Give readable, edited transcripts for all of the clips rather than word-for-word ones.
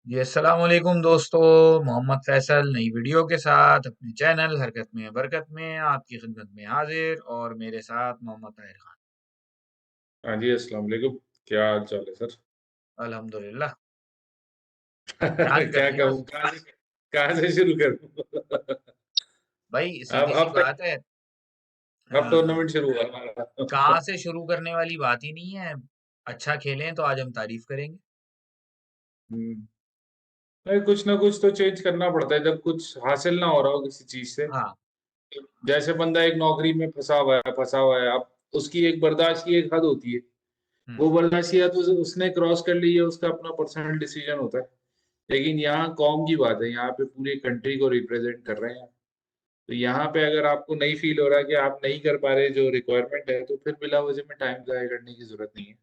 जी अस्सलाम वालेकुम दोस्तों। मोहम्मद फैसल नई वीडियो के साथ अपने चैनल हरकत में बरकत में आपकी खिदमत में हाजिर और मेरे साथ मोहम्मद ताहिर खान। हाँ जी, अस्सलाम वालेकुम। क्या हाल चाल है सर? अल्हम्दुलिल्लाह। याद कर क्या लिया। कहूँ, कहाँ से शुरू करूँ? भाई अब सीधी सी अब बात है। अब टूर्नामेंट शुरू हुआ हमारा। कहाँ से शुरू करने वाली बात ही नहीं है। अच्छा खेलें तो आज हम तारीफ करेंगे। हम्म, नहीं, कुछ ना कुछ तो चेंज करना पड़ता है जब कुछ हासिल ना हो रहा हो किसी चीज से। हाँ। जैसे बंदा एक नौकरी में फंसा हुआ है। अब उसकी एक बर्दाश्त की एक हद होती है। हम्म। वो बर्दाश्त की हद उसने क्रॉस कर ली है, उसका अपना पर्सनल डिसीजन होता है। लेकिन यहाँ कौम की बात है, यहाँ पे पूरी कंट्री को रिप्रेजेंट कर रहे हैं। तो यहाँ पे अगर आपको नहीं फील हो रहा कि आप नहीं कर पा रहे जो रिक्वायरमेंट है, तो फिर बिला वजह में टाइम जाया करने की जरूरत नहीं है।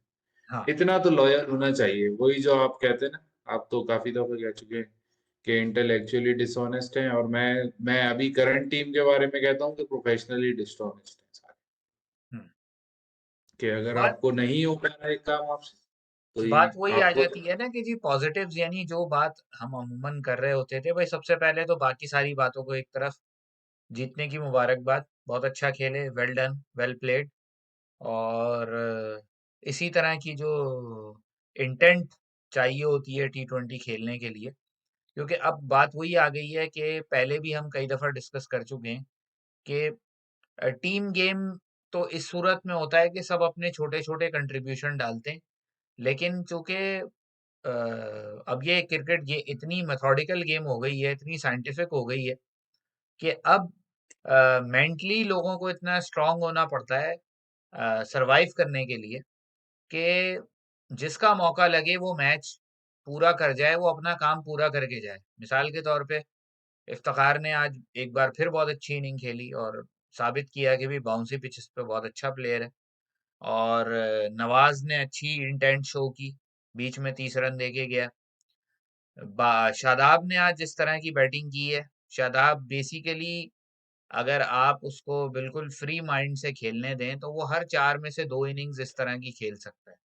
हाँ। इतना तो लॉयल होना चाहिए, वही जो आप कहते हैं ना। आप तो काफी दफा कह चुके हैं कि इंटेलेक्चुअली डिसऑनेस्ट हैं, और मैं अभी करंट टीम के बारे में कहता हूँ कि प्रोफेशनली डिसऑनेस्ट हैं सारे। हम्म। कि अगर बात आपको नहीं हो पा रहा है काम आपसे, तो ये बात वही आ आपको। जाती है ना कि जी पॉजिटिव्स यानी जो बात हम अमूमन कर रहे होते थे भाई, सबसे पहले तो बाकी सारी बातों को एक तरफ। जीतने की मुबारकबाद, बहुत अच्छा खेले, वेल डन, वेल प्लेड। और इसी तरह की जो इंटेंट चाहिए होती है T20 खेलने के लिए। क्योंकि अब बात वही आ गई है कि पहले भी हम कई दफ़ा डिस्कस कर चुके हैं कि टीम गेम तो इस सूरत में होता है कि सब अपने छोटे-छोटे कंट्रीब्यूशन डालते हैं। लेकिन चूँकि अब ये क्रिकेट ये इतनी मेथोडिकल गेम हो गई है, इतनी साइंटिफिक हो गई है कि अब मेंटली लोगों को इतना स्ट्रांग होना पड़ता है सरवाइव करने के लिए कि जिसका मौका लगे वो मैच पूरा कर जाए, वो अपना काम पूरा करके जाए। मिसाल के तौर पे इफ्तिखार ने आज एक बार फिर बहुत अच्छी इनिंग खेली और साबित किया कि भी बाउंसी पिचेस पे बहुत अच्छा प्लेयर है। और नवाज ने अच्छी इंटेंट शो की, बीच में 30 रन देके गया। शादाब ने आज जिस तरह की बैटिंग की है, शादाब बेसिकली अगर आप उसको बिल्कुल फ्री माइंड से खेलने दें तो वो हर 4 में से 2 इनिंग्स इस तरह की खेल सकता है।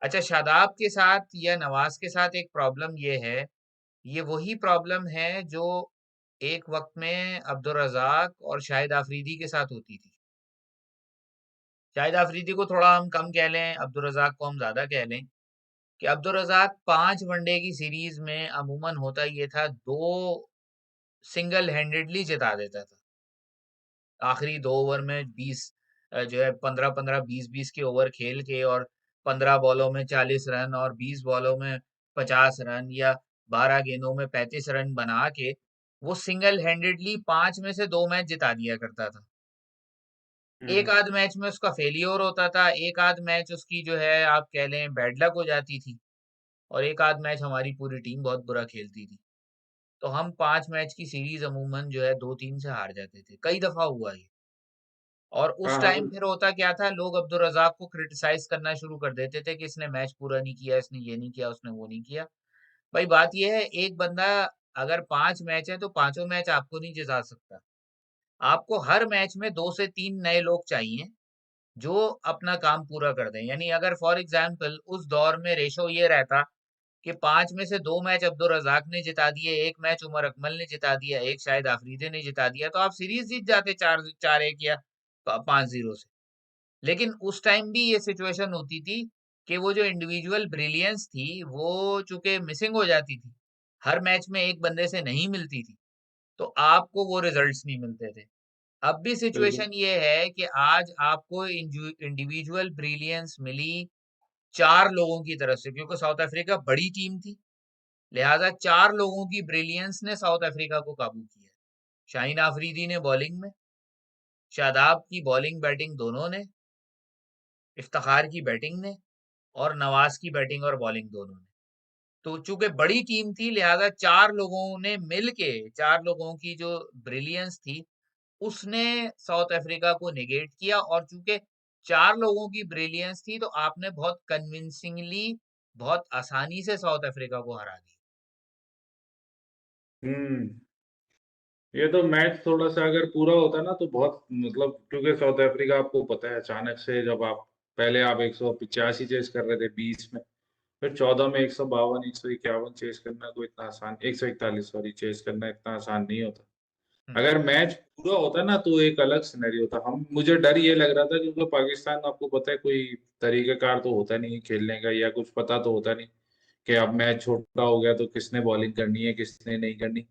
अच्छा, शादाब के साथ या नवाज के साथ एक प्रॉब्लम ये है, ये वही प्रॉब्लम है जो एक वक्त में अब्दुल रजाक और शाहिद आफरीदी के साथ होती थी। शाहिद आफरीदी को थोड़ा हम कम कह लें, अब्दुल रजाक को हम ज्यादा कह लें। कि अब्दुल रजाक 5 वनडे की सीरीज में अमूमन होता ये था, 2 सिंगल हैंडेडली जिता देता था। आखिरी 2 ओवर में 20 जो है 15-15 20-20 के ओवर खेल के, और 15 बॉलों में 40 रन और 20 बॉलों में 50 रन, या 12 गेंदों में 35 रन बना के वो सिंगल हैंडेडली 5 में से 2 मैच जिता दिया करता था। एक हम्म। आध मैच में उसका फेलियर होता था, एक आध मैच उसकी जो है आप कह लें बैड लक हो जाती थी, और एक आध मैच हमारी पूरी टीम बहुत बुरा खेलती थी। तो हम 5 मैच की सीरीज अमूमन जो है 2-3 से हार जाते थे, कई दफा हुआ ये। और हाँ उस हाँ। टाइम फिर होता क्या था, लोग अब्दुल रज़ाक को क्रिटिसाइज़ करना शुरू कर देते थे कि इसने मैच पूरा नहीं किया, इसने ये नहीं किया, उसने वो नहीं किया। भाई बात ये है, एक बंदा अगर 5 मैच है तो पाँचों मैच आपको नहीं जिता सकता। आपको हर मैच में 2 से 3 नए लोग चाहिए जो अपना काम पूरा कर दें। यानी अगर फॉर एग्जाम्पल उस दौर में रेशो ये रहता कि 5 में से 2 मैच अब्दुल रज़ाक ने जिता दिए, 1 मैच उमर अकमल ने जिता दिया, 1 शाहिद आफरीदी ने जिता दिया, तो आप सीरीज़ जीत जाते 4-1 या प 5-0 से। लेकिन उस टाइम भी ये सिचुएशन होती थी कि वो जो इंडिविजुअल ब्रिलियंस थी वो चूंकि मिसिंग हो जाती थी, हर मैच में एक बंदे से नहीं मिलती थी, तो आपको वो रिजल्ट्स नहीं मिलते थे। अब भी बिल्कुल। सिचुएशन ये है कि आज आपको इंडिविजुअल ब्रिलियंस मिली 4 लोगों की तरफ से, क्योंकि साउथ अफ्रीका बड़ी टीम थी, लिहाजा 4 लोगों की ब्रिलियंस ने साउथ अफ्रीका को काबू किया। शाहीन आफरीदी ने बॉलिंग में, शादाब की बॉलिंग बैटिंग दोनों ने, इफ्तिखार की बैटिंग ने, और नवाज की बैटिंग और बॉलिंग दोनों ने। तो चूंकि बड़ी टीम थी लिहाजा 4 लोगों ने मिलके, 4 लोगों की जो ब्रिलियंस थी उसने साउथ अफ्रीका को निगेट किया। और चूंकि 4 लोगों की ब्रिलियंस थी तो आपने बहुत कन्विंसिंगली, बहुत आसानी से साउथ अफ्रीका को हरा दिया। हम्म। ये तो मैच थोड़ा सा अगर पूरा होता ना तो बहुत मतलब, क्योंकि साउथ अफ्रीका आपको पता है, अचानक से जब आप पहले आप 185 चेस कर रहे थे 20 में, फिर 14 में 152 151 चेस करना कोई इतना आसान, 141 सॉरी चेस करना इतना आसान नहीं होता। हम्म, अगर मैच पूरा होता ना तो एक अलग सिनेरियो था। हम मुझे डर ये लग रहा था क्योंकि पाकिस्तान आपको पता है कोई तरीकाकार तो होता नहीं है खेलने का, या कुछ पता तो होता नहीं कि अब मैच छोटा हो गया तो किसने बॉलिंग करनी है किसने नहीं करनी।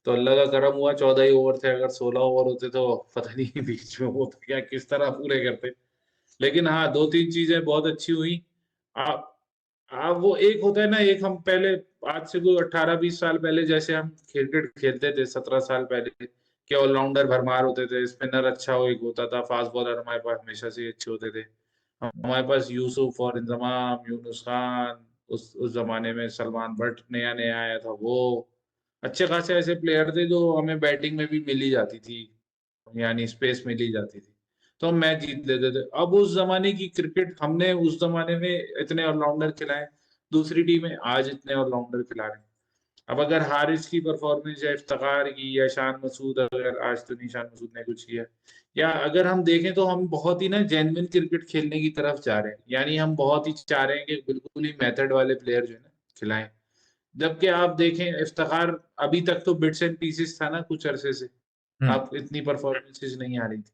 तो अल्लाह का करम हुआ 14 ही ओवर थे, अगर 16 ओवर होते तो पता नहीं बीच में वो तो क्या किस तरह पूरे करते। लेकिन हाँ, 2-3 चीजें बहुत अच्छी हुई। आप आप वो एक होता है ना, एक हम पहले आज से कोई 18-20 साल पहले जैसे हम क्रिकेट खेलते थे, 17 साल पहले के ऑलराउंडर भरमार होते थे, स्पिनर अच्छा हो एक होता था, फास्ट बॉलर हमारे पास हमेशा से अच्छे होते थे। हमारे पास यूसुफ और इंजमाम, यूनुस खान, उस जमाने में सलमान बट नया नया आया था, वो अच्छे खासे ऐसे प्लेयर थे जो हमें बैटिंग में भी मिल ही जाती थी, यानी स्पेस मिल ही जाती थी, तो हम मैच जीत लेते थे। अब उस जमाने की क्रिकेट हमने उस जमाने में इतने ऑलराउंडर खिलाए, दूसरी टीमें आज इतने ऑलराउंडर खिला रहे हैं। अब अगर हारिस की परफॉर्मेंस या इफ्तिखार की या शान मसूद, अगर आज तो नहीं शान मसूद ने कुछ किया, या अगर हम देखें तो हम बहुत ही ना जेन्युइन क्रिकेट खेलने की तरफ जा रहे हैं, यानी हम बहुत ही चाह रहे हैं कि बिल्कुल ही मेथड वाले प्लेयर जो है ना खिलाएं। जबकि आप देखें इफ्तिखार अभी तक तो बिट्स एंड पीसेस था ना कुछ अरसे से, हम्म, आप इतनी परफॉर्मेंसेज नहीं आ रही थी।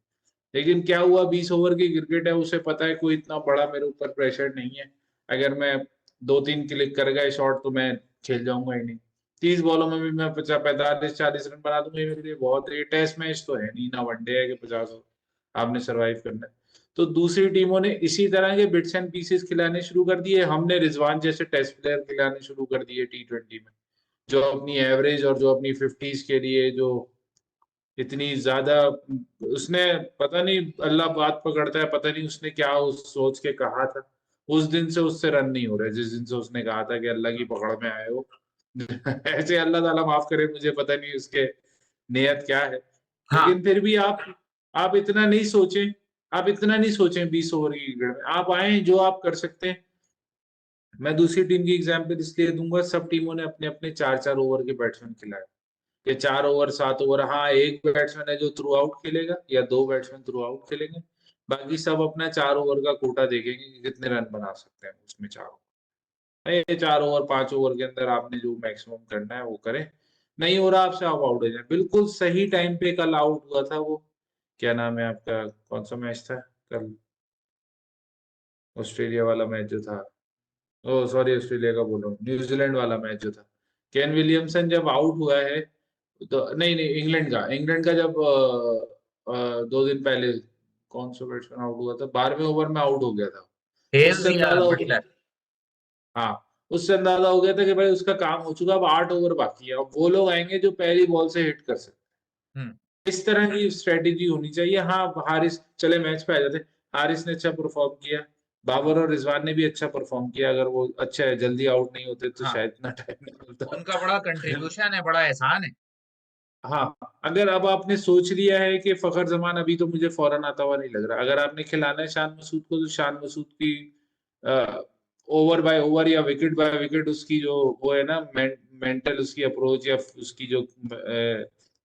लेकिन क्या हुआ, 20 ओवर की क्रिकेट है, उसे पता है कोई इतना बड़ा मेरे ऊपर प्रेशर नहीं है, अगर मैं 2-3 क्लिक कर गए शॉट तो मैं खेल जाऊंगा ही नहीं। 30 बॉलों में भी मैं 50 45 40 रन बना दूंगा, ये मेरे लिए बहुत है। ये टेस्ट मैच तो है नहीं ना, वनडे है कि 50 आपने सरवाइव करना है। तो दूसरी टीमों ने इसी तरह के बिट्स एंड पीसेस खिलाने शुरू कर दिए, हमने रिजवान जैसे टेस्ट प्लेयर खिलाने शुरू कर दिए T20 में, जो अपनी एवरेज और जो अपनी फिफ्टीज के लिए जो इतनी ज्यादा, उसने पता नहीं अल्लाह बात पकड़ता है, पता नहीं उसने क्या उस सोच के कहा था, उस दिन से उससे रन नहीं हो रहे जिस दिन से उसने कहा था कि अल्लाह की पकड़ में आए हो। ऐसे अल्लाह ताला माफ करे, मुझे पता नहीं उसके नियत क्या है। हाँ, लेकिन फिर भी आप इतना नहीं सोचें, आप इतना नहीं सोचें 20 ओवर की क्रिकेट में आप आए जो आप कर सकते हैं। मैं दूसरी टीम की एग्जांपल इसलिए दूंगा, सब टीमों ने अपने अपने 4-4 ओवर के बैट्समैन खिलाए, कि 4 ओवर 7 ओवर, हाँ एक बैट्समैन है जो थ्रू आउट खेलेगा या दो बैट्समैन थ्रू आउट खेलेंगे, बाकी सब अपना 4 ओवर का कोटा देखेंगे कि कितने रन बना सकते हैं उसमें 4 ओवर। ये 4 ओवर 5 ओवर के अंदर आपने जो मैक्सिमम करना है वो करें, नहीं हो रहा आपसे आप आउट हो जाए। बिल्कुल सही टाइम पे कल आउट हुआ था वो, क्या नाम है आपका, कौन सा मैच था कल, ऑस्ट्रेलिया वाला मैच जो था, ओ सॉरी ऑस्ट्रेलिया का बोल रहा हूँ, न्यूजीलैंड वाला मैच जो था, केन विलियमसन जब आउट हुआ है, तो नहीं नहीं इंग्लैंड का जब 2 दिन पहले कौन सा बैट्समैन आउट हुआ था, 12वें ओवर में आउट हो गया था। हेल्स उससे या अंदाजा हो गया, बटलर। हाँ उससे अंदाजा हो गया था कि भाई उसका काम हो चुका, अब 8 ओवर बाकी है, अब वो लोग आएंगे जो पहली बॉल से हिट कर सकते हम्म, हैं। इस तरह की स्ट्रेटेजी होनी चाहिए। हाँ हारिस चले मैच पे आ जाते, हारिस ने अच्छा परफॉर्म किया, बाबर और रिजवान ने भी अच्छा परफॉर्म किया, अगर वो अच्छा जल्दी आउट नहीं होते तो हाँ, शायद इतना टाइम नहीं मिलता। उनका बड़ा कंट्रीब्यूशन है, बड़ा एहसान है। हाँ, अगर अब आपने सोच लिया है कि फखर जमान, अभी तो मुझे फौरन आता हुआ नहीं लग रहा, अगर आपने खिलाना है शान मसूद को तो शान मसूद की ओवर बाय ओवर या विकेट बाय विकेट उसकी जो वो है ना मेंटल उसकी अप्रोच या उसकी जो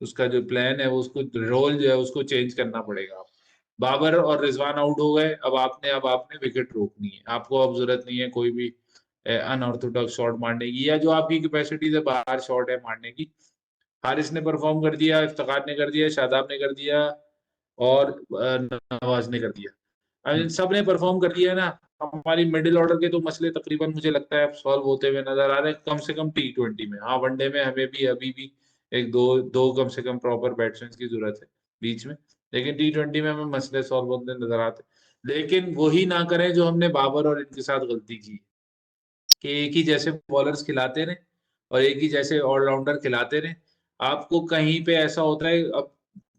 उसका जो प्लान है वो, उसको रोल जो है उसको चेंज करना पड़ेगा। आप बाबर और रिजवान आउट हो गए, अब आपने विकेट रोकनी है, आपको अब जरूरत नहीं है कोई भी अनऑर्थोडॉक्स शॉट मारने की, या जो आपकी कैपेसिटी से बाहर शॉट है मारने की। हारिस ने परफॉर्म कर दिया, इफ्तिखार ने कर दिया, शादाब ने कर दिया, और नवाज ने कर दिया। अब इन हम्म, सब ने परफॉर्म कर दिया है ना, हमारी मिडिल ऑर्डर के तो मसले तकरीबन मुझे लगता है सॉल्व होते हुए नजर आ रहे हैं, कम से कम T20 में। हाँ वनडे में हमें भी अभी भी एक दो दो कम से कम प्रॉपर बैट्समैन की जरूरत है बीच में, लेकिन T20 में हमें मसले सॉल्व होते नजर आते हैं। लेकिन वही ना करें जो हमने बाबर और इनके साथ गलती की, कि एक ही जैसे बॉलर्स खिलाते रहे और एक ही जैसे ऑलराउंडर खिलाते रहे। आपको कहीं पे ऐसा होता है, अब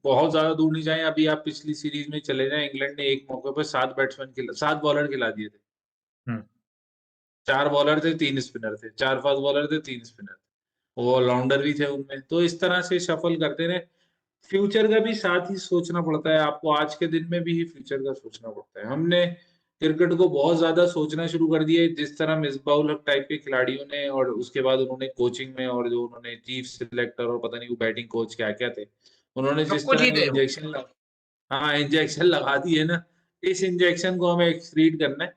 बहुत ज्यादा दूर नहीं जाए, अभी आप पिछली सीरीज में चले जाएं, इंग्लैंड ने एक मौके पर 7 बॉलर खिला दिए थे। हम्म। 4 बॉलर थे 3 स्पिनर थे, 4 फास्ट बॉलर थे 3 स्पिनर थे, वो ऑलराउंडर भी थे उनमें, तो इस तरह से शफल करते रहे। फ्यूचर का भी साथ ही सोचना पड़ता है आपको, आज के दिन में भी फ्यूचर का सोचना पड़ता है। हमने क्रिकेट को बहुत ज्यादा सोचना शुरू कर दिया है, जिस तरह मिसबाउल हक टाइप के खिलाड़ियों ने, और उसके बाद उन्होंने कोचिंग में, और जो उन्होंने चीफ सिलेक्टर और पता नहीं वो बैटिंग कोच क्या क्या थे, उन्होंने जिस सबको तरह के जीते वो। हाँ इंजेक्शन लगा दिए ना, इस इंजेक्शन को हमें एक्सक्रीट करना है।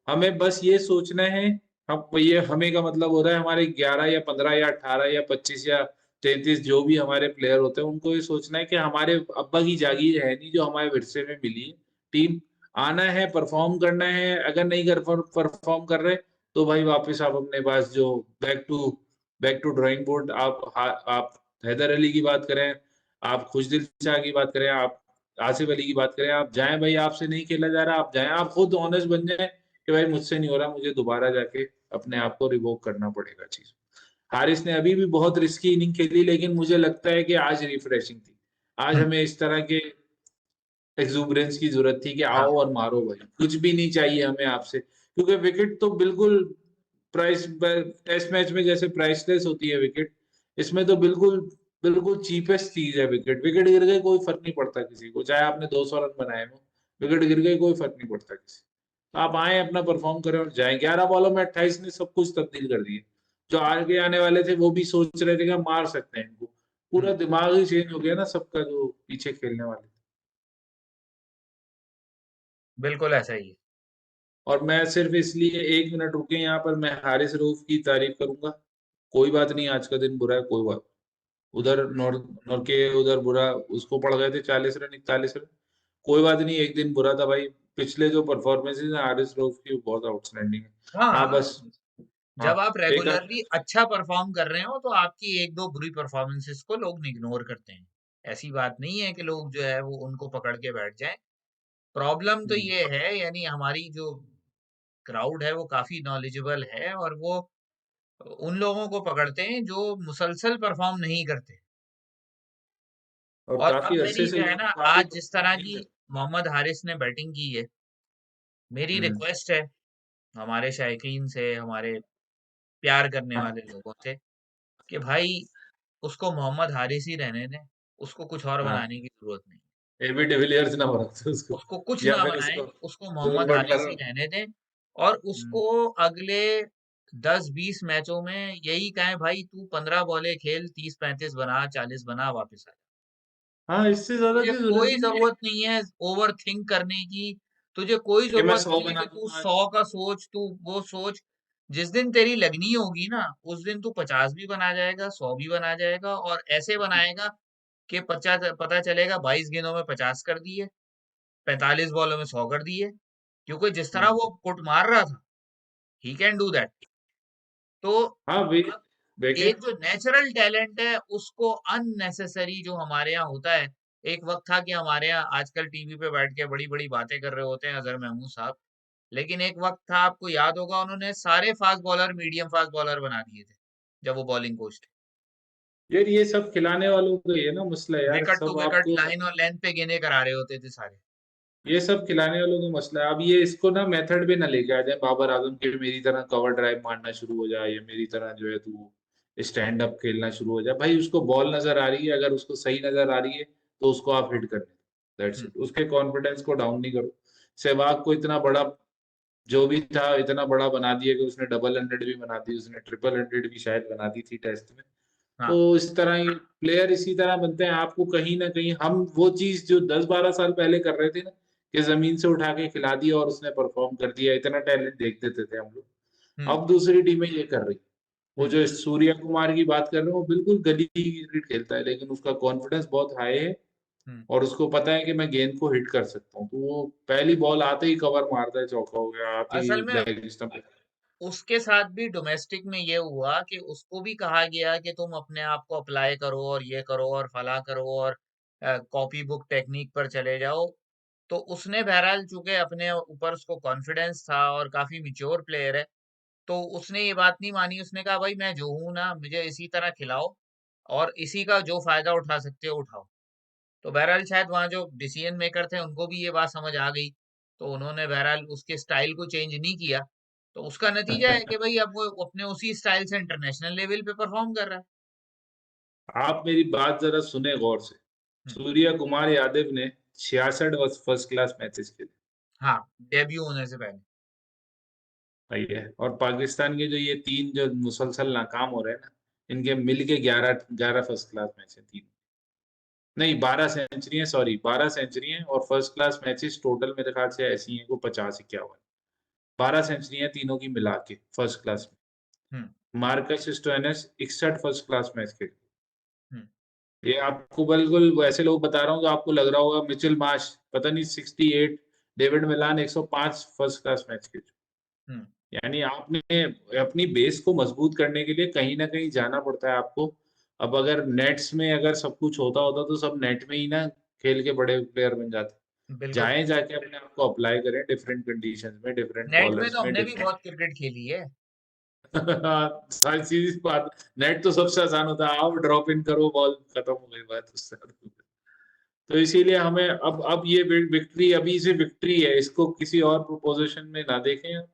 हमें बस ये सोचना है, हम ये हमें का मतलब हो रहा है हमारे 11 या 15 या 18 या 25 या 33 जो भी हमारे प्लेयर होते हैं उनको ये सोचना है कि हमारे अब्बा की जागीर है नहीं जो हमारे विरसे में मिली है। टीम आना है, परफॉर्म करना है, अगर नहीं कर परफॉर्म कर रहे तो भाई वापस आप अपने पास जो बैक टू ड्राइंग बोर्ड। आप हैदर अली की बात करें, आप खुशदिल शाह की बात करें, आप आसिफ अली की बात करें, आप जाएं भाई, आपसे नहीं खेला जा रहा, आप जाएं, आप खुद ऑनेस्ट बन जाएं कि भाई मुझसे नहीं हो रहा, मुझे दोबारा जाके अपने आप को रिवोक करना पड़ेगा चीज। हारिस ने अभी भी बहुत रिस्की इनिंग खेली, लेकिन मुझे लगता है कि आज रिफ्रेशिंग थी। आज हम्म, हमें इस तरह के एक्सुबरेंस की जरूरत थी कि हाँ। आओ और मारो भाई, कुछ भी नहीं चाहिए हमें आपसे, क्योंकि विकेट तो बिल्कुल प्राइस, टेस्ट मैच में जैसे प्राइसलेस होती है विकेट, इसमें तो बिल्कुल बिल्कुल चीपेस्ट चीज है विकेट। विकेट गिर गए कोई फर्क नहीं पड़ता किसी को, चाहे आपने 200 रन बनाए हो, विकेट गिर गए कोई फर्क नहीं पड़ता किसी। तो आप आए अपना परफॉर्म करें और जाएं। 11 बॉलों में 28 ने सब कुछ तब्दील कर दिए। जो आगे आने वाले थे वो भी सोच रहे थे कि हम मार सकते हैं इनको। हम्म, पूरा दिमाग ही चेंज हो गया ना सबका, जो पीछे खेलने वाले। बिल्कुल ऐसा ही है। और मैं सिर्फ इसलिए 1 मिनट रुके यहाँ पर, मैं हारिस रऊफ की तारीफ करूंगा। कोई बात नहीं, आज का दिन बुरा है, कोई बात। उधर नॉर के उधर बुरा, उसको पड़ गए थे 40 रन 41 रन। कोई बात नहीं, एक दिन बुरा था भाई। पिछले जो परफॉर्मेंसेज हैं हारिस रऊफ की वो बहुत आउटस्टैंडिंग है। हाँ हाँ हाँ। बस। हाँ, जब आप एक आध। रेगुलरली अच्छा परफॉर्म कर रहे हो तो आपकी एक दो बुरी परफॉर्मेंसेस को लोग इग्नोर करते हैं। ऐसी बात नहीं है कि लोग जो है वो उनको पकड़ के बैठ जाएं। प्रॉब्लम तो हम्म। ये है, यानी हमारी जो क्राउड है वो काफी नॉलेजेबल है, और वो उन लोगों को पकड़ते हैं जो मुसलसल परफॉर्म नहीं करते। और और अब काफी अरसे मेरी से जो है लोग ना, काफी आज जिस परफॉर्म तरह नहीं की करते। मोहम्मद हारिस ने बैटिंग की है, मेरी हम्म। रिक्वेस्ट है हमारे शायकीन से, हमारे प्यार करने हाँ वाले लोगों से, कि भाई उसको मोहम्मद हारिस ही रहने दें। उसको कुछ और हाँ। बनाने की जरूरत नहीं। एबी डिविलियर्स ना बना दो उसको, उसको कुछ या ना फिर बनाएं, उसको उसको जोस मोहम्मद हारिस बटलर। ही रहने दें। और हम्म। उसको अगले 10-20 मैचों में यही कहें, भाई तू 15 बॉले खेल, 30-35 बना, 40 बना, वापस आ। हाँ, इससे ज्यादा तुझे की जरूरत कोई ही नहीं है जरूरत नहीं है ओवर थिंक करने की। तुझे कोई कि मैं जरूरत 100 नहीं है बना कि तू दूं आज। 100 का सोच, तू वो सोच। जिस दिन तेरी लगनी होगी ना, उस दिन तू 50 भी बना जाएगा, 100 भी बना जाएगा, और ऐसे बनाएगा कि 50 पता चलेगा 22 गेंदों में 50 कर दिए, 45 बॉलों में 100 कर दिए। क्योंकि जिस तरह हम्म। वो पुट मार रहा था, ही कैन डू दैट। तो हाँ अब एक विकेट। जो नेचुरल टैलेंट है उसको अननेसेसरी जो हमारे यहाँ होता है। एक वक्त था कि हमारे यहाँ आजकल टीवी पे बैठ के बड़ी बड़ी बातें कर रहे होते हैं अजहर महमूद साहब, लेकिन एक वक्त था, आपको याद होगा, उन्होंने सारे fast bowler medium fast bowler बना दिए थे जब वो बॉलिंग कोच थे। यार ये सब खिलाने वालों का ही है ना मसला, यार विकेट टू सब विकेट आपको। लाइन और लेंथ पे गेंदें करा रहे होते थे सारे। ये सब खिलाने वालों का मसला है। अब ये इसको ना मेथड पे ना लेके आ जाए बाबर आजम के, मेरी तरह कवर ड्राइव मारना शुरू हो जाए, या मेरी तरह जो है तू स्टैंड अप खेलना शुरू हो जाए। भाई उसको बॉल नजर आ रही है, अगर उसको सही नजर आ रही है तो उसको आप हिट कर दो, दैट्स हम्म, इट। उसके कॉन्फिडेंस को डाउन नहीं करो। सहवाग को इतना बड़ा जो भी था इतना बड़ा बना दिया कि उसने डबल हंड्रेड भी बना दी, उसने ट्रिपल हंड्रेड भी शायद बना दी थी टेस्ट में। तो हाँ। इस तरह ही प्लेयर इसी तरह बनते हैं। आपको कहीं ना कहीं हम वो चीज जो 10-12 साल पहले कर रहे थे ना, कि जमीन से उठा के खिला दिया और उसने परफॉर्म कर दिया, इतना टैलेंट देख देते थे हम लोग। हम्म, अब दूसरी टीमें ये कर रही। वो हम्म, जो सूर्या कुमार की बात कर रहे हो वो बिल्कुल गली क्रिकेट खेलता है, लेकिन उसका कॉन्फिडेंस बहुत हाई है। हम्म। और उसको पता है कि मैं गेंद को हिट कर सकता हूँ, तो वो पहली बॉल आते ही कवर मारता है, चौका हो गया, आते ही असल में लेग स्टंप। उसके साथ भी डोमेस्टिक में ये हुआ कि उसको भी कहा गया कि तुम अपने आप को अप्लाई करो और ये करो और फला करो और कॉपी बुक टेक्निक पर चले जाओ। तो उसने बहरहाल, चूंकि अपने ऊपर उसको कॉन्फिडेंस था और काफी मिच्योर प्लेयर है, तो उसने ये बात नहीं मानी। उसने कहा भाई मैं जो हूं ना, मुझे इसी तरह खिलाओ, और इसी का जो फायदा उठा सकते हो उठाओ। तो बहरहाल शायद वहाँ जो डिसीजन मेकर थे उनको भी ये बात समझ आ गई, तो उन्होंने बहरहाल उसके स्टाइल को चेंज नहीं किया। तो उसका नतीजा है कि भाई अब वो अपने उसी स्टाइल से इंटरनेशनल लेवल पे परफॉर्म कर रहा है। आप मेरी बात जरा सुने गौर से। हम्म, सूर्या कुमार यादव ने 66 फर्स्ट क्लास मैचेस खेले। हाँ, डेब्यू होने से पहले। सही है। और पाकिस्तान के जो ये तीन जो मुसलसल नाकाम हो रहे हैं ना, इनके मिल के 11 11 फर्स्ट क्लास मैच है तीन। नहीं, 12 सेंचुरी है, सॉरी 12 सेंचुरी है, और फर्स्ट क्लास मैचेस टोटल मेरे ख्याल से ऐसी हैं को 50-51। 12 सेंचुरी तीनों की मिला के फर्स्ट क्लास हम्म। में। Marcus Stoinis 61 first class match खेले। हम्म। ये आपको बिल्कुल वैसे लोग बता रहा हूँ, तो आपको लग रहा होगा मिचेल मार्श पता नहीं 68, डेविड मिलान 105 फर्स्ट क्लास मैच खेले। हम्म। यानी आपने अपनी बेस को मजबूत करने के लिए कहीं ना कहीं जाना पड़ता है आपको। अब अगर नेट्स में अगर सब कुछ होता होता तो सब नेट में ही ना खेल के बड़े प्लेयर बन जाते। बिल्कुल। जाएं जाके अपने आप को अप्लाई करें डिफरेंट कंडीशंस में, डिफरेंट नेट में बॉलर्स तो में, हमने भी डिफरेंट बहुत क्रिकेट खेली है। सारी चीज बात। नेट तो सबसे आसान होता है, आप ड्रॉप इन करो बॉल खत्म हो गई बात उससे। तो इसीलिए हमें अब ये विक्ट्री अभी से विक्ट्री है, इसको किसी और प्रोपोजिशन में ना देखें हम,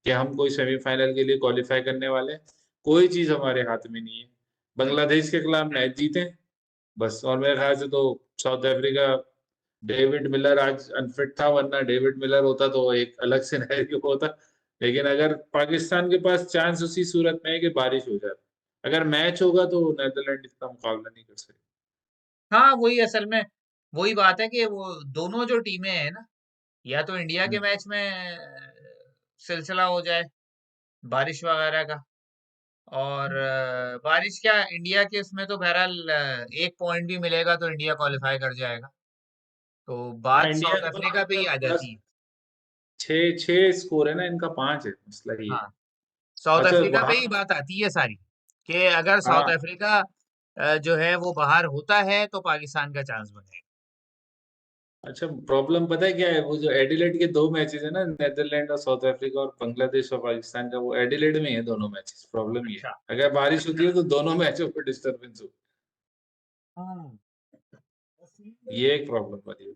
कि हम कोई सेमीफाइनल के लिए क्वालिफाई करने वाले हैं। कोई चीज हमारे हाथ में नहीं है। हम्म। बांग्लादेश के खिलाफ मैच जीते बस। और मेरे ख्याल से तो साउथ अफ्रीका, डेविड मिलर आज अनफिट था, वरना डेविड मिलर होता तो एक अलग सिनेरियो होता। लेकिन अगर पाकिस्तान के पास चांस उसी सूरत में है कि बारिश हो जाए, अगर मैच होगा तो नेदरलैंड इतना मुकाबला नहीं कर सकते। हाँ, वही असल में वही बात है कि वो दोनों जो टीमें हैं ना, या तो इंडिया के हम्म। मैच में सिलसिला हो जाए बारिश वगैरह का, और बारिश क्या, इंडिया के इसमें तो बहरहाल एक पॉइंट भी मिलेगा तो इंडिया क्वालिफाई कर जाएगा, तो हाँ, बात इंडिया साउथ के अफ्रीका पे ही आ पास जाती है। छह छह स्कोर है ना, इनका 5 है, मसला ये हाँ, है। साउथ अच्छा अफ्रीका पे वहां। ही बात आती है सारी, कि अगर साउथ हाँ। अफ्रीका जो है वो बाहर होता है तो पाकिस्तान का चांस बनेगा। अच्छा प्रॉब्लम पता है क्या है, वो जो एडिलेड के 2 मैचेस है ना, नेदरलैंड और साउथ अफ्रीका और बांग्लादेश और पाकिस्तान का, वो एडिलेड में है दोनों मैचेस। प्रॉब्लम ये है, अच्छा। अगर बारिश होती है तो दोनों मैचों पर डिस्टरबेंस हो। हाँ। ये एक प्रॉब्लम बनी है।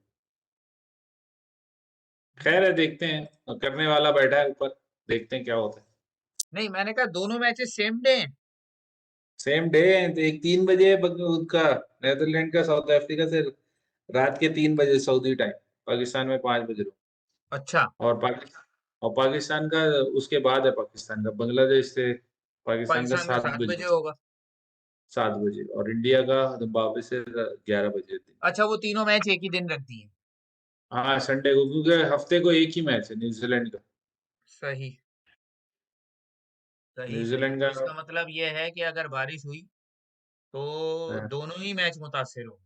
खैर है, देखते हैं, करने वाला बैठा है ऊपर, देखते हैं क्या होता है। नहीं, मैंने कहा दोनों मैचेस सेम डे हैं। सेम डे है तो एक 3 बजे है उनका, नेदरलैंड का साउथ अफ्रीका से, रात के 3 बजे सऊदी टाइम। पाकिस्तान में 5 बज रहे अच्छा। हो। और पाकिस्तान का उसके बाद है, पाकिस्तान का बांग्लादेश से, पाकिस्तान का पाकिस्तान का सात 7 बजे बजे होगा। 7 बजे, और इंडिया का जिम्बाब्वे से 11 बजे दिन। अच्छा, वो तीनों मैच एक ही दिन रख दिए। हाँ संडे को, क्योंकि हफ्ते को एक ही मैच है न्यूजीलैंड का। सही। सही सही, न्यूजीलैंड तो का। इसका मतलब यह है कि अगर बारिश हुई तो हाँ, दोनों ही मैच मुतासिर होंगे।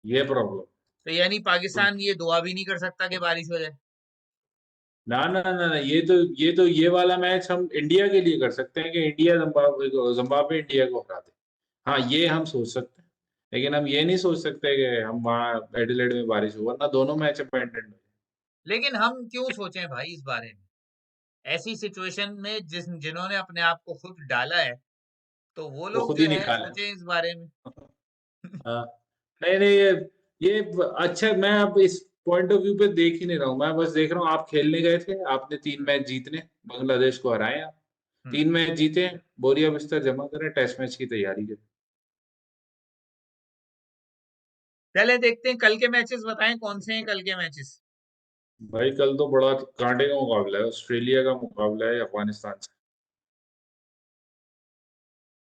ये प्रॉब्लम। तो यानी पाकिस्तान ये दुआ भी नहीं कर सकता कि बारिश हो जाए। ना ना ना ना, ये वाला मैच हम इंडिया के लिए कर सकते हैं कि इंडिया जिम्बाब्वे इंडिया को हरा दे। हाँ ये हम सोच सकते हैं, लेकिन हम ये नहीं सोच सकते कि हम वहाँ एडिलेड में बारिश हो, वरना दोनों मैच अपेंडेंट हो। लेकिन हम क्यों सोचें भाई इस बारे में, ऐसी सिचुएशन में जिन्होंने अपने आप को खुद डाला है, तो वो वो लोग खुद जो ही है निकाले। सोचें इस बारे में। हाँ। नहीं नहीं, ये अच्छा, मैं अब इस पॉइंट ऑफ व्यू पे देख ही नहीं रहा हूँ। मैं बस देख रहा हूँ, आप खेलने गए थे, आपने 3 मैच जीतने, बांग्लादेश को हराए आप। हम्म। 3 मैच जीते, बोरिया बिस्तर जमा करें, टेस्ट मैच की तैयारी करें। चले देखते हैं कल के मैचेस, बताएं कौन से हैं कल के मैचेस। भाई कल तो बड़ा कांटे का मुकाबला है, ऑस्ट्रेलिया का मुकाबला है अफगानिस्तान से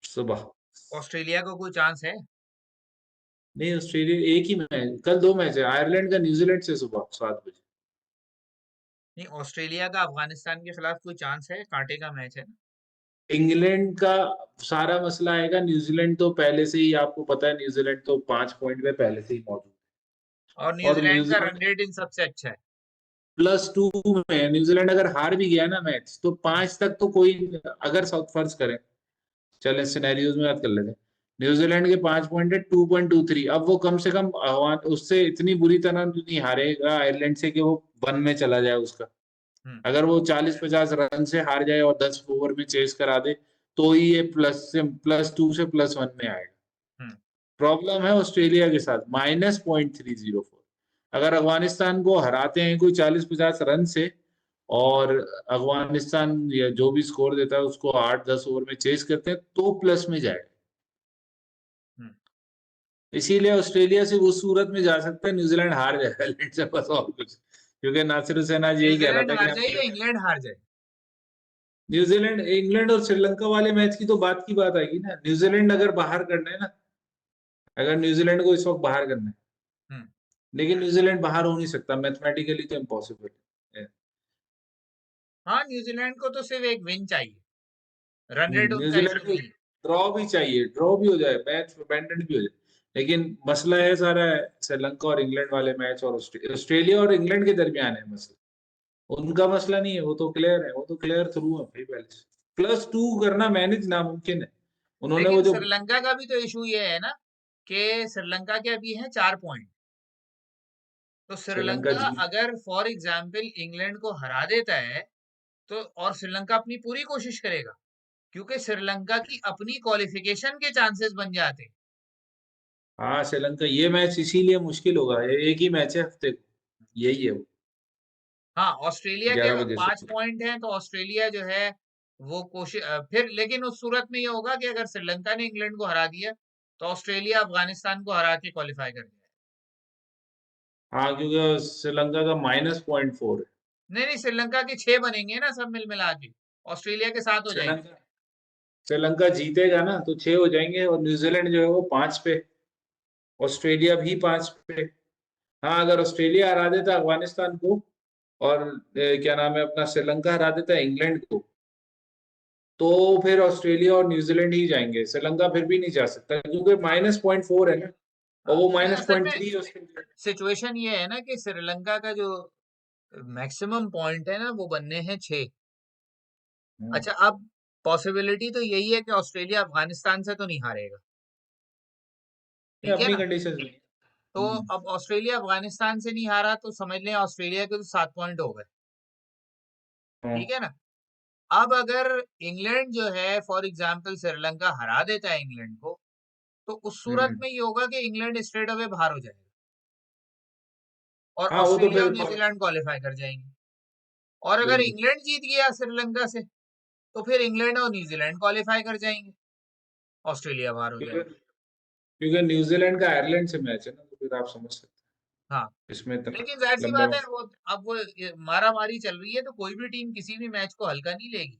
सुबह। ऑस्ट्रेलिया को कोई चांस है? नहीं, ऑस्ट्रेलिया एक ही मैच, कल 2 मैच है, आयरलैंड का न्यूजीलैंड से सुबह 7 बजे। नहीं, ऑस्ट्रेलिया का अफगानिस्तान के खिलाफ कोई चांस है? कांटे का मैच है ना। इंग्लैंड का सारा मसला आएगा, न्यूजीलैंड तो पहले से ही आपको पता है, न्यूजीलैंड तो 5 पॉइंट में पहले से ही मौजूद और है। और न्यूजीलैंड का रन न्यूजीलैंड रेट इन सबसे अच्छा है। +2 में है। न्यूजीलैंड अगर हार भी गया ना मैच तो 5 तक तो कोई, अगर साउथ फर्ज करें, चलें सिनेरियोज में बात कर लेते हैं। न्यूजीलैंड के 5 पॉइंट है, 2.23। अब वो कम से कम उससे इतनी बुरी तरह नहीं हारेगा आयरलैंड से कि वो 1 में चला जाए उसका। हम्म। अगर वो 40-50 रन से हार जाए और 10 ओवर में चेस करा दे, तो ही ये +2 से +1 में आएगा। हम्म। प्रॉब्लम है ऑस्ट्रेलिया के साथ, -0.304। अगर अफगानिस्तान को हराते हैं कोई 40-50 रन से, और अफगानिस्तान या जो भी स्कोर देता है उसको 8-10 ओवर में चेस करते हैं, तो प्लस में जाएगा। हम्म। इसीलिए ऑस्ट्रेलिया से उस सूरत में जा सकता है, न्यूजीलैंड हार जाएगा इंग्लैंड से, बस और कुछ। क्योंकि नासिर हुसैन आज यही कह रहा न्यूजीलैंड था कि हार हम जाए या इंग्लैंड हार जाए? न्यूजीलैंड, इंग्लैंड और श्रीलंका वाले मैच की तो बात की बात आएगी ना। न्यूजीलैंड अगर बाहर करना है ना, अगर न्यूजीलैंड को इस वक्त बाहर करना है, हम्म। लेकिन न्यूजीलैंड बाहर हो नहीं सकता, मैथमेटिकली तो इम्पॉसिबल है। हाँ, न्यूजीलैंड को तो सिर्फ एक विन चाहिए, रन रेट उनका न्यूजीलैंड इशू को नहीं है। ड्रॉ भी चाहिए, ड्रॉ भी हो जाए, मैच अबेंडन भी हो जाए। लेकिन मसला है सारा श्रीलंका और इंग्लैंड वाले मैच और ऑस्ट्रेलिया और इंग्लैंड के दरमियान है मसला। उनका मसला नहीं है, वो तो क्लियर है, वो तो क्लियर थ्रू है भाई पहले से। +2 करना मैनेज नामुमकिन है। उन्होंने वो लेकिन जो श्रीलंका का भी तो इशू ये है ना कि श्रीलंका के अभी हैं 4 पॉइंट। तो श्रीलंका श्रीलंका जीत, अगर फॉर एग्जाम्पल इंग्लैंड को हरा देता है, तो और श्रीलंका अपनी पूरी कोशिश करेगा, क्योंकि श्रीलंका की अपनी क्वालिफिकेशन के चांसेस बन जाते हैं। हाँ श्रीलंका ये मैच इसीलिए मुश्किल होगा, ये एक ही मैच है हफ्ते को, यही है वो, हाँ, ऑस्ट्रेलिया के 11 अगर बजे से। 5 पॉइंट हैं तो ऑस्ट्रेलिया जो है वो कोशिश फिर, लेकिन उस सूरत में ये होगा कि अगर श्रीलंका ने इंग्लैंड को हरा दिया तो ऑस्ट्रेलिया अफगानिस्तान को हरा के क्वालिफाई कर जाए। हाँ क्योंकि श्रीलंका का -0.4 है। नहीं नहीं, श्रीलंका के 6 बनेंगे ना सब मिल मिला के, ऑस्ट्रेलिया के 7 हो जाएंगे। श्रीलंका श्रीलंका जीतेगा ना तो 6 हो जाएंगे, और न्यूजीलैंड जो है वो 5 पे, ऑस्ट्रेलिया भी 5 पे। हाँ अगर ऑस्ट्रेलिया हरा देता अफगानिस्तान को, और क्या नाम है अपना, श्रीलंका हरा देता है इंग्लैंड को, तो फिर ऑस्ट्रेलिया और न्यूजीलैंड ही जाएंगे, श्रीलंका फिर भी नहीं जा सकता क्योंकि -0.4 है ना, और हाँ, वो नहीं असल में -0.3 है ऑस्ट्रेलिया। सिचुएशन ये है ना कि श्रीलंका का जो मैक्सिमम पॉइंट है ना वो बनने हैं 6। हम्म, अच्छा, अब पॉसिबिलिटी तो यही है कि ऑस्ट्रेलिया अफगानिस्तान से तो नहीं हारेगा, ये ठीक है अपनी ना। कंडीशन में। तो अब ऑस्ट्रेलिया अफगानिस्तान से नहीं हारा तो समझ लें ऑस्ट्रेलिया के तो 7 पॉइंट हो गए, हाँ। ठीक है ना। अब अगर इंग्लैंड जो है फॉर एग्जाम्पल श्रीलंका हरा देता है इंग्लैंड को, तो उस सूरत हम्म। में ये होगा कि इंग्लैंड स्ट्रेट अवे बाहर हो जाएगा और हाँ वो तो ऑस्ट्रेलिया फिर और न्यूजीलैंड क्वालिफाई कर जाएंगे। और अगर बिल्कुल, इंग्लैंड जीत गया श्रीलंका से, तो फिर इंग्लैंड और न्यूजीलैंड क्वालिफाई कर जाएंगे, ऑस्ट्रेलिया बाहर हो क्योंकि जाएगा। क्योंकि न्यूजीलैंड का आयरलैंड से मैच है ना, तो फिर आप समझ सकते हाँ, हैं इसमें इतना लेकिन जाहिर सी लंबे बात है वक्त। वो, अब वो मारा मारी चल रही है तो कोई भी टीम किसी भी मैच को हल्का नहीं लेगी।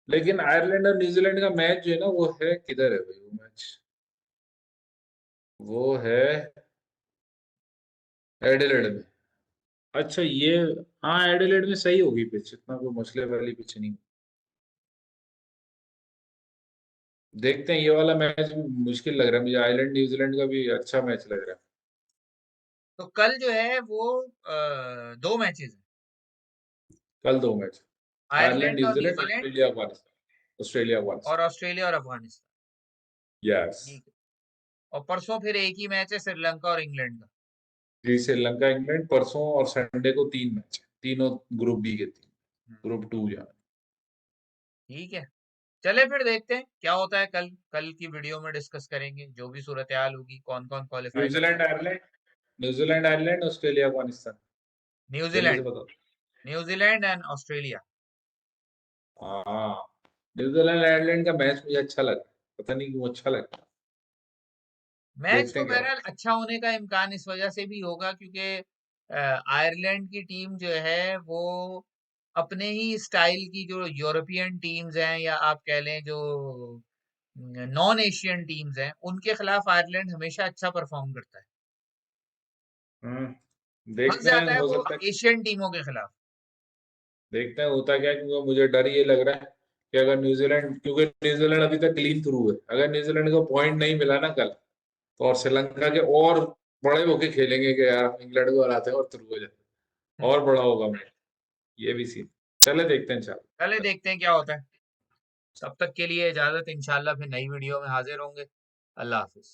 लेकिन आयरलैंड और न्यूजीलैंड का मैच जो है ना वो है किधर है भाई वो मैच, वो है एडिलेड में। अच्छा ये, हाँ एडिलेड में सही होगी पिच, इतना कोई मसले वाली पिच नहीं। देखते हैं, ये वाला मैच भी मुश्किल लग रहा है मुझे, आयरलैंड न्यूजीलैंड का भी अच्छा मैच लग रहा है। तो कल जो है वो 2 मैचेस हैं, कल 2 मैच, आयरलैंड आयरलैंड और New Zealand, New Zealand Australia Afghanistan, Australia और अफगानिस्तान। ऑस्ट्रेलिया और अफगानिस्तान, यस। ठीक है। और परसों फिर एक ही मैच है श्रीलंका और इंग्लैंड का। जी श्रीलंका इंग्लैंड परसों, और संडे को 3 मैच है, तीनों ग्रुप बी के 3, हम्म, ग्रुप 2 जहाँ। ठीक है। चले फिर देखते हैं क्या होता है, कल कल की वीडियो में डिस्कस करेंगे जो भी सूरत हाल होगी, कौन कौन क्वालिफाई कर न्यूजीलैंड सकता है। Ireland, New Zealand Ireland, Australia Afghanistan, जल्दी से न्यूजीलैंड, बताओ। New Zealand and Australia. हाँ न्यूजीलैंड आयरलैंड का मैच मुझे अच्छा लगा, पता नहीं क्यों अच्छा लगा। मैच देखते तो हैं क्या बहरहाल होता अच्छा होने का इम्कान इस वजह से भी होगा क्योंकि आयरलैंड की टीम जो है वो अपने ही स्टाइल की जो यूरोपियन टीम्स हैं या आप कह लें जो नॉन एशियन टीम्स हैं उनके खिलाफ आयरलैंड हमेशा अच्छा परफॉर्म करता है। है। फंस देखते हैं, जाता है हो वो सकता है। एशियन टीमों के खिलाफ। देखते हैं होता क्या है, क्योंकि मुझे डर ये लग रहा है कि अगर न्यूजीलैंड, क्योंकि न्यूजीलैंड अभी तक क्लीन थ्रू है, अगर न्यूजीलैंड को पॉइंट नहीं मिला ना कल, तो और श्रीलंका के और बड़े होके खेलेंगे कि यार हम इंग्लैंड को हराते हैं और थ्रू हो जाते हैं, और बड़ा होगा मैच, ये भी सीन। चले देखते हैं चले इंशाल्लाह। देखते हैं क्या होता है। तब तक के लिए इजाजत, इंशाल्लाह फिर नई वीडियो में हाजिर होंगे। अल्लाह हाफिज।